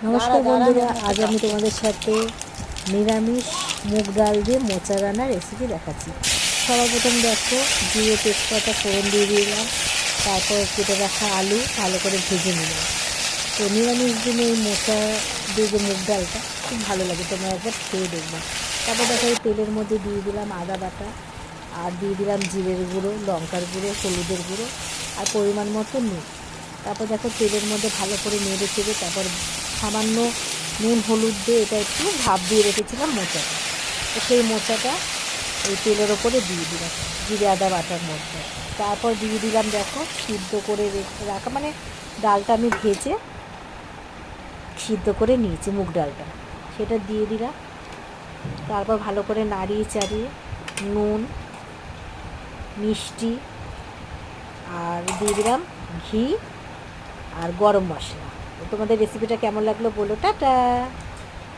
নমস্কার বন্ধুরা, আজ আমি তোমাদের সাথে নিরামিষ মুগ ডাল দিয়ে মোচা রান্নার রেসিপি দেখাচ্ছি। সবার প্রথম দেখো, জিরে তেজপাতা ফোড়ন দিয়ে দিলাম, তারপর কেটে রাখা আলু ভালো করে ভেজে নিলাম। তো নিরামিষ দিনে এই মোচা দিয়ে যে মুগ ডালটা খুব ভালো লাগে, তোমরা একবার খেয়ে দেখবে। তারপর দেখো এই তেলের মধ্যে দিয়ে দিলাম আদা বাটা, আর দিয়ে দিলাম জিরের গুঁড়ো, লঙ্কার গুঁড়ো, হলুদের গুঁড়ো আর পরিমাণ মতো নুন। তারপর দেখো তেলের মধ্যে ভালো করে নেড়ে চেড়ে তারপর সামান্য নুন হলুদ দিয়ে এটা একটু ভাপ দিয়ে রেখেছিলাম মোচাটা। তো সেই মোচাটা এই তেলের ওপরে দিয়ে দিলাম জিরে আদা বাটার মধ্যে। তারপর দিয়ে দিলাম দেখো সিদ্ধ করে রাখা, মানে ডালটা আমি ভেজে সিদ্ধ করে নিয়েছি মুগ ডালটা, সেটা দিয়ে দিলাম। তারপর ভালো করে নাড়িয়ে চাড়িয়ে নুন, মিষ্টি আর দিয়ে দিলাম ঘি আর গরম মশলা। তোমাদের রেসিপিটা কেমন লাগলো বলো। টাটা।